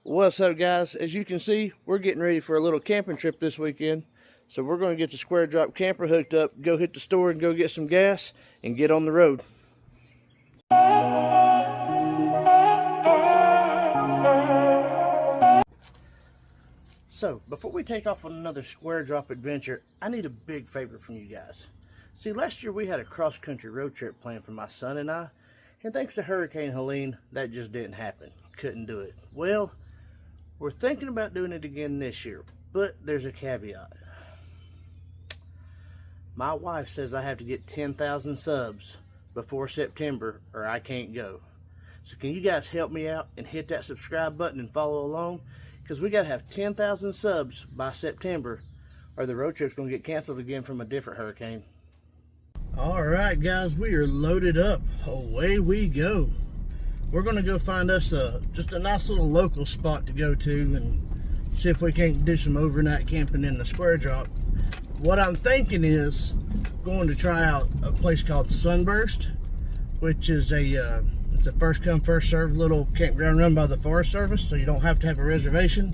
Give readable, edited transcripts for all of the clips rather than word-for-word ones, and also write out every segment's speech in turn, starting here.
What's up, guys? As you can see, we're getting ready for a little camping trip this weekend. So we're going to get the Square Drop camper hooked up, go hit the store and go get some gas, and get on the road. So, before we take off on another Square Drop adventure, I need a big favor from you guys. See, last year we had a cross-country road trip planned for my son and I, and thanks to Hurricane Helene, that just didn't happen. Couldn't do it. Well, we're thinking about doing it again this year, but there's a caveat. My wife says I have to get 10,000 subs before September or I can't go. So can you guys help me out and hit that subscribe button and follow along? Because we got to have 10,000 subs by September or the road trip's going to get canceled again from a different hurricane. Alright guys, we are loaded up. Away we go. We're going to go find us just a nice little local spot to go to and see if we can't do some overnight camping in the Square Drop. What I'm thinking is going to try out a place called Sunburst, which is it's a first come first served little campground run by the Forest Service, so you don't have to have a reservation.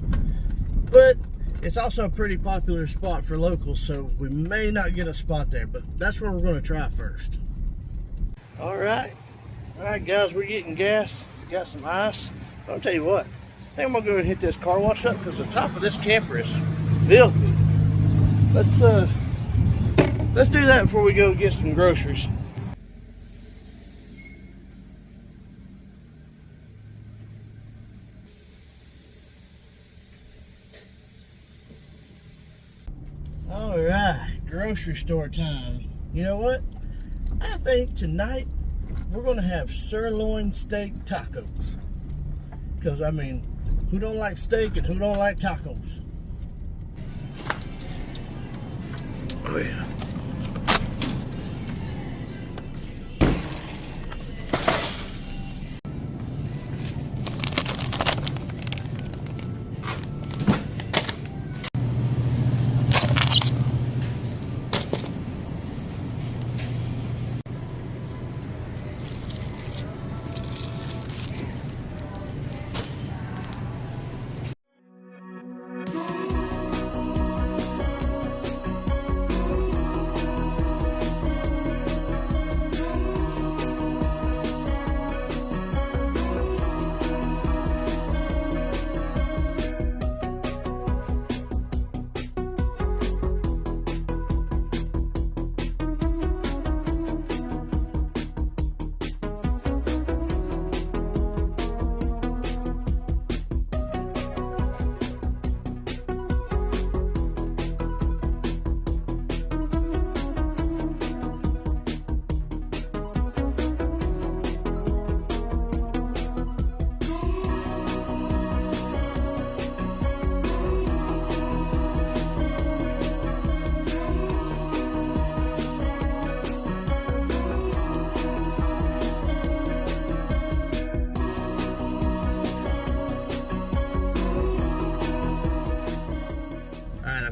But it's also a pretty popular spot for locals, so we may not get a spot there, but that's where we're going to try first. Alright guys, we're getting gas. We got some ice. I'll tell you what, I think I'm going to go ahead and hit this car wash up because the top of this camper is filthy. Let's do that before we go get some groceries. Alright, grocery store time. You know what? I think tonight we're going to have sirloin steak tacos. Because, I mean, who don't like steak and who don't like tacos? Oh, yeah.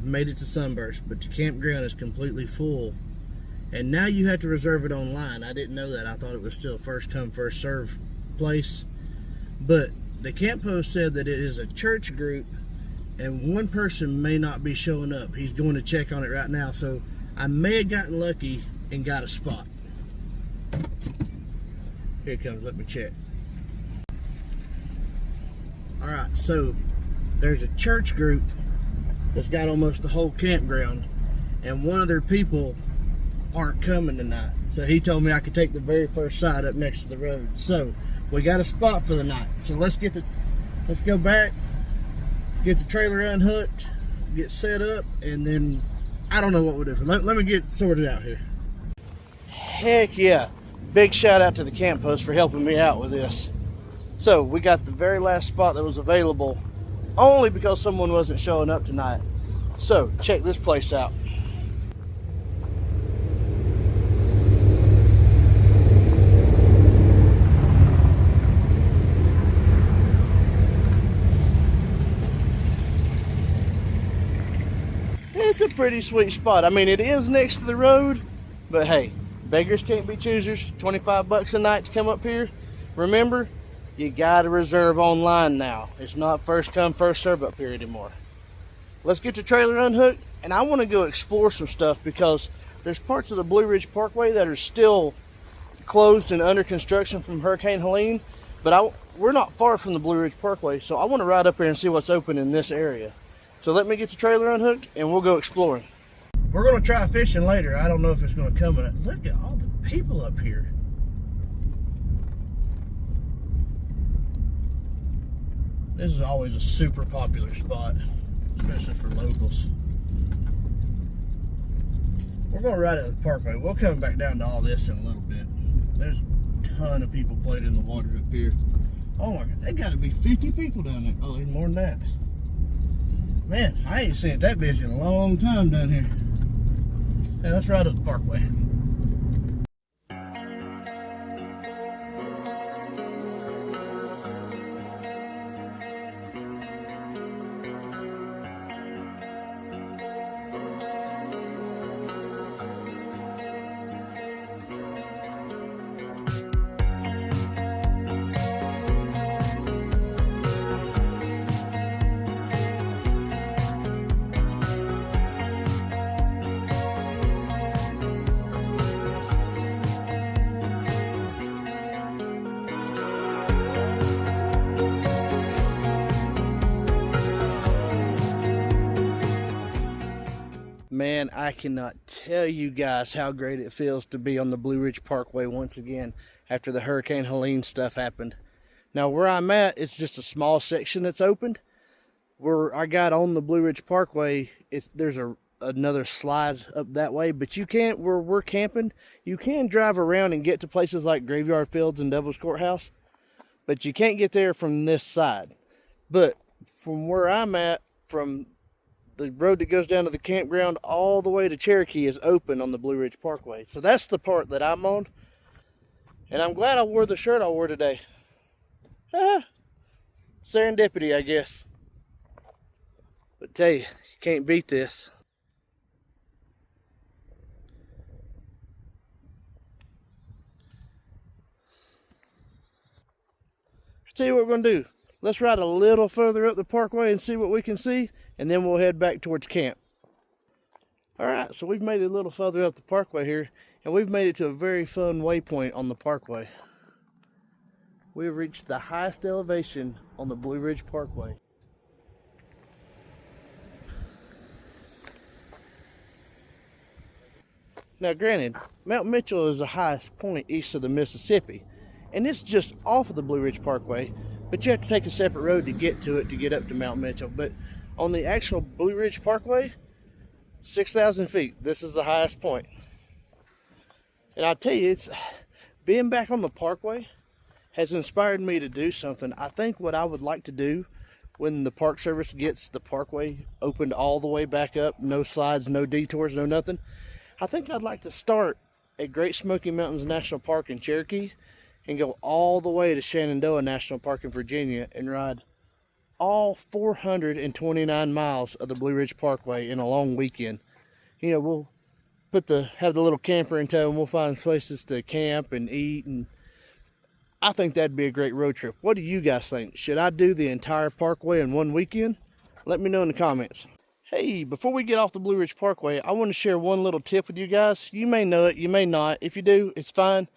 Made it to Sunburst, but the campground is completely full and now you have to reserve it online. I didn't know that. I thought it was still first come first serve place, but the camp host said that it is a church group and one person may not be showing up. He's going to check on it right now, so I may have gotten lucky and got a spot. Here it comes, let me check. Alright, so there's a church group that's got almost the whole campground, and one of their people aren't coming tonight, so he told me I could take the very first side up next to the road. So we got a spot for the night, so let's go back, get the trailer unhooked, get set up, and then I don't know what we'll do. Let me get sorted out here. Heck yeah, big shout out to the camp host for helping me out with this. So we got the very last spot that was available only because someone wasn't showing up tonight. So check this place out. It's a pretty sweet spot. I mean, it is next to the road, but hey, beggars can't be choosers. 25 bucks a night to come up here. Remember, You gotta reserve online now. It's not first come, first serve up here anymore. Let's get the trailer unhooked, and I want to go explore some stuff because there's parts of the Blue Ridge Parkway that are still closed and under construction from Hurricane Helene, but we're not far from the Blue Ridge Parkway, so I want to ride up there and see what's open in this area. So let me get the trailer unhooked and we'll go exploring. We're going to try fishing later. I don't know if it's going to come in. Look at all the people up here. This is always a super popular spot, especially for locals. We're going to ride at the Parkway. We'll come back down to all this in a little bit. There's a ton of people playing in the water up here. Oh my God, there got to be 50 people down there. Oh, there's more than that. Man, I ain't seen it that busy in a long time down here. Hey, let's ride up the Parkway. Man, I cannot tell you guys how great it feels to be on the Blue Ridge Parkway once again after the Hurricane Helene stuff happened. Now where I'm at, it's just a small section that's opened. Where I got on the Blue Ridge Parkway, there's another slide up that way, but you can't, where we're camping, you can drive around and get to places like Graveyard Fields and Devil's Courthouse, but you can't get there from this side. But from where I'm at, from the road that goes down to the campground all the way to Cherokee is open on the Blue Ridge Parkway. So that's the part that I'm on. And I'm glad I wore the shirt I wore today. Serendipity, I guess. But tell you can't beat this. Tell you what we're going to do. Let's ride a little further up the parkway and see what we can see, and then we'll head back towards camp. Alright, so we've made it a little further up the parkway here, and we've made it to a very fun waypoint on the parkway. We've reached the highest elevation on the Blue Ridge Parkway. Now granted, Mount Mitchell is the highest point east of the Mississippi, and it's just off of the Blue Ridge Parkway, but you have to take a separate road to get to it to get up to Mount Mitchell. But on the actual Blue Ridge Parkway, 6,000 feet, this is the highest point. And I'll tell you, it's being back on the parkway has inspired me to do something. I think what I would like to do when the Park Service gets the parkway opened all the way back up, no slides, no detours, no nothing, I think I'd like to start at Great Smoky Mountains National Park in Cherokee and go all the way to Shenandoah National Park in Virginia and ride all 429 miles of the Blue Ridge Parkway in a long weekend. You know, we'll have the little camper in tow and we'll find places to camp and eat, and I think that'd be a great road trip. What do you guys think? Should I do the entire parkway in one weekend? Let me know in the comments. Hey, before we get off the Blue Ridge Parkway, I want to share one little tip with you guys. You may know it, you may not. If you do, it's fine.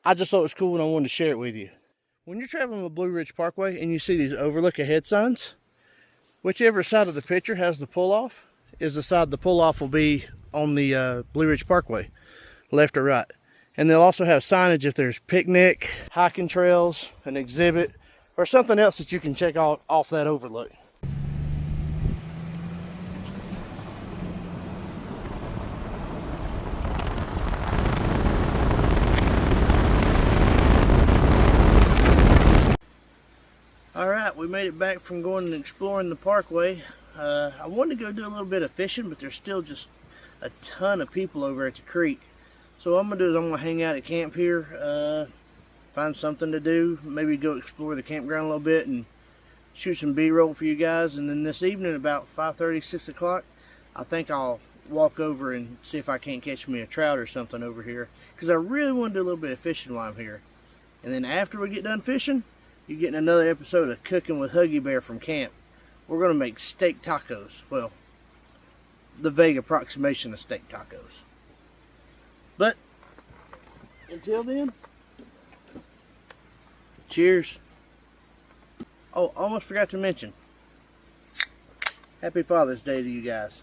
I just thought it was cool and I wanted to share it with you. When you're traveling the Blue Ridge Parkway and you see these overlook ahead signs, whichever side of the picture has the pull-off is the side the pull-off will be on the Blue Ridge Parkway, left or right. And they'll also have signage if there's picnic, hiking trails, an exhibit, or something else that you can check off that overlook. Alright, we made it back from going and exploring the parkway. I wanted to go do a little bit of fishing, but there's still just a ton of people over at the creek. So what I'm going to do is I'm going to hang out at camp here, find something to do, maybe go explore the campground a little bit and shoot some B-roll for you guys. And then this evening about 5:30, 6 o'clock, I think I'll walk over and see if I can't catch me a trout or something over here, because I really want to do a little bit of fishing while I'm here. And then after we get done fishing, You're getting another episode of Cooking with Huggy Bear from camp. We're going to make steak tacos. Well, the vague approximation of steak tacos. But, until then, cheers. Oh, almost forgot to mention, Happy Father's Day to you guys.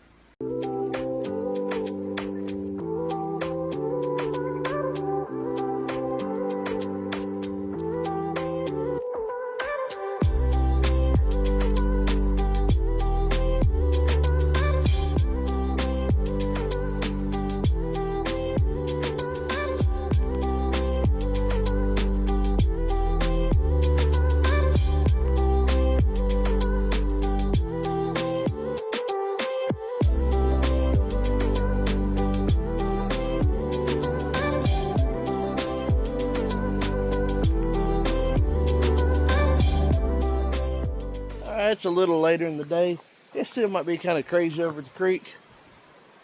It's a little later in the day. It still might be kind of crazy over the creek.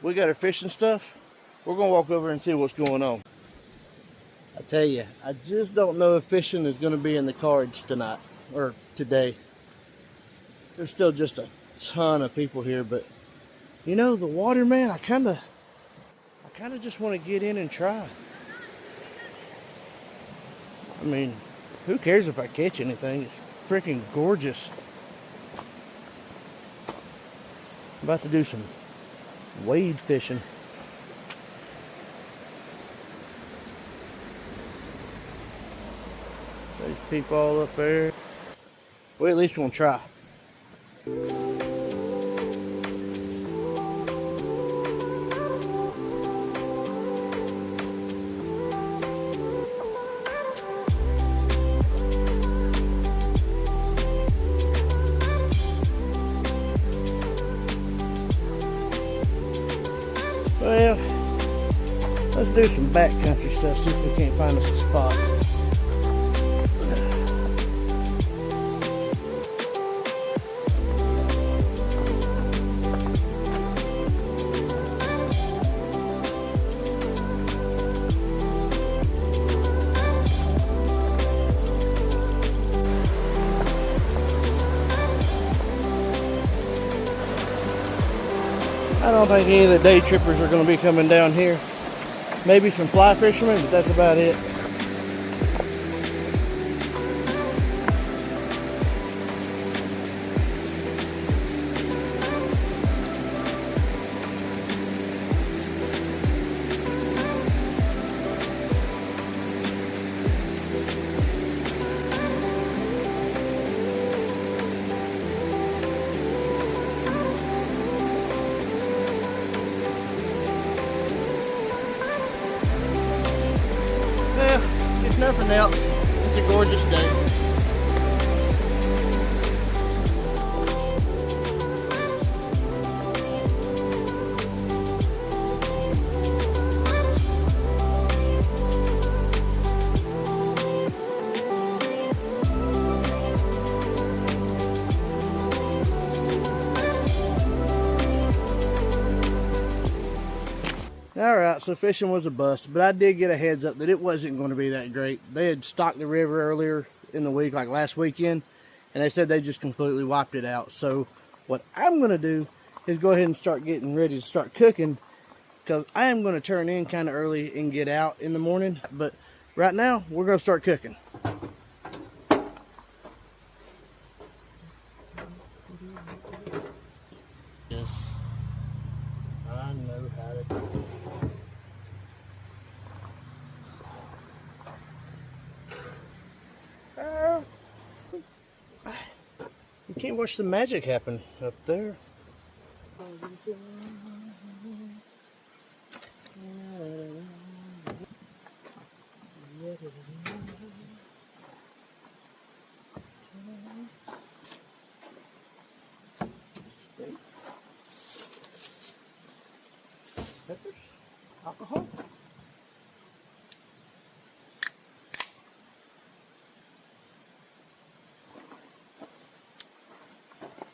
We got our fishing stuff. We're gonna walk over and see what's going on. I tell you, I just don't know if fishing is gonna be in the cards tonight or today. There's still just a ton of people here, but you know, the water, man, I kind of just want to get in and try. I mean, who cares if I catch anything? It's freaking gorgeous. I'm about to do some wade fishing. There's people all up there. We at least gonna try. Well, let's do some backcountry stuff, see if we can't find us a spot. I don't think any of the day trippers are going to be coming down here. Maybe some fly fishermen, but that's about it. If nothing else, it's a gorgeous day. Alright, so fishing was a bust, but I did get a heads up that it wasn't going to be that great. They had stocked the river earlier in the week, like last weekend, and they said they just completely wiped it out. So what I'm going to do is go ahead and start getting ready to start cooking, because I am going to turn in kind of early and get out in the morning. But right now, we're going to start cooking. Yes, I know how to do it. You can't watch the magic happen up there. Steak. Peppers. Alcohol.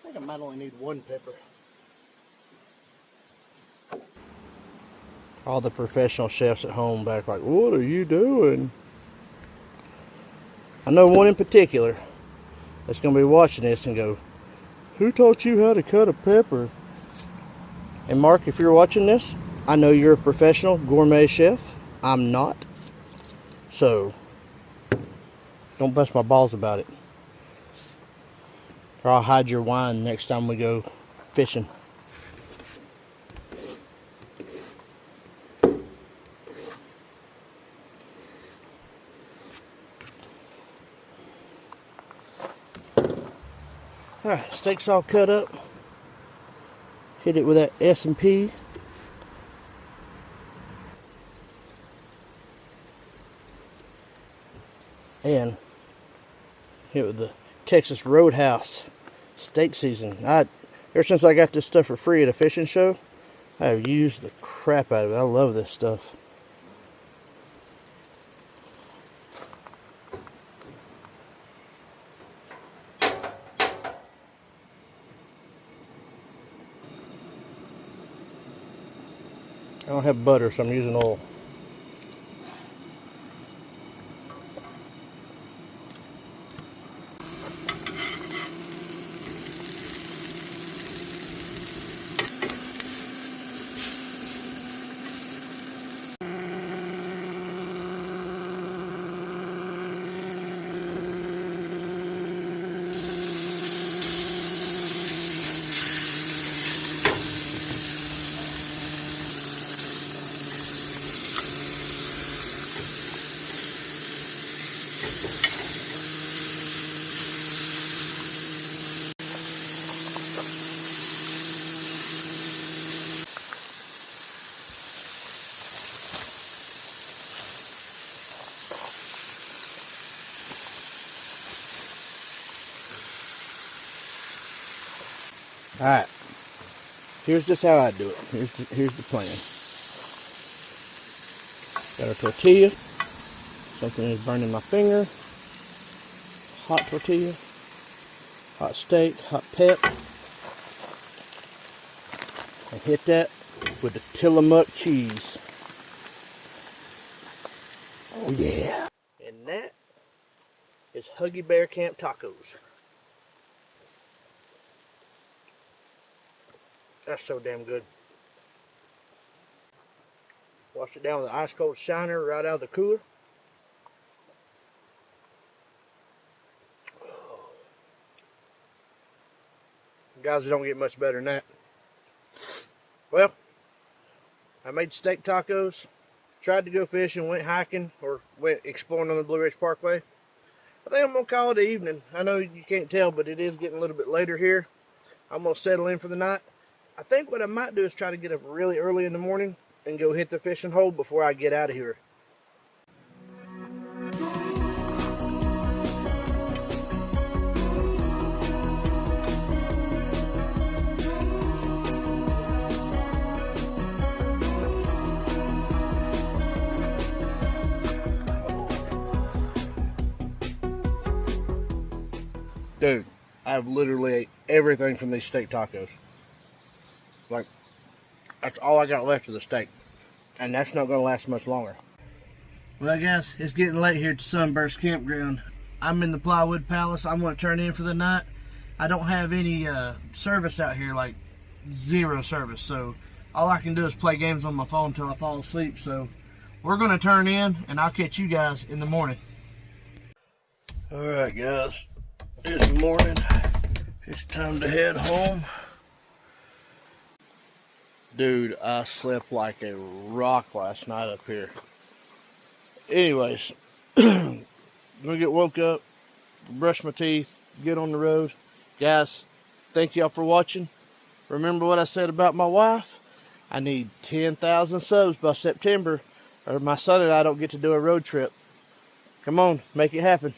I might only need one pepper. All the professional chefs at home back like, what are you doing? I know one in particular. that's going to be watching this and go, who taught you how to cut a pepper? And Mark, if you're watching this, I know you're a professional gourmet chef. I'm not. So, don't bust my balls about it. Or I'll hide your wine next time we go fishing. Alright, steak's all cut up. Hit it with that S&P. And hit it with the Texas Roadhouse steak season. Ever since I got this stuff for free at a fishing show, I have used the crap out of it. I love this stuff. I don't have butter, so I'm using oil. Alright, here's just how I do it. Here's the plan. Got a tortilla. Something is burning my finger. Hot tortilla. Hot steak. Hot pep. And hit that with the Tillamook cheese. Oh yeah. And that is Huggy Bear Camp Tacos. That's so damn good. Wash it down with an ice cold shiner right out of the cooler. Guys, it don't get much better than that. Well, I made steak tacos, tried to go fishing, went hiking, or went exploring on the Blue Ridge Parkway. I think I'm going to call it an evening. I know you can't tell, but it is getting a little bit later here. I'm going to settle in for the night. I think what I might do is try to get up really early in the morning and go hit the fishing hole before I get out of here. Dude, I've literally ate everything from these steak tacos. Like, that's all I got left of the steak. And that's not going to last much longer. Well, guys, it's getting late here at the Sunburst campground. I'm in the Plywood Palace. I'm going to turn in for the night. I don't have any service out here, like zero service. So all I can do is play games on my phone until I fall asleep. So we're going to turn in, and I'll catch you guys in the morning. Alright, guys. It's morning. It's time to head home. Dude, I slept like a rock last night up here. Anyways, gonna get woke up, brush my teeth, get on the road. Guys, thank y'all for watching. Remember what I said about my wife? I need 10,000 subs by September, or my son and I don't get to do a road trip. Come on, make it happen.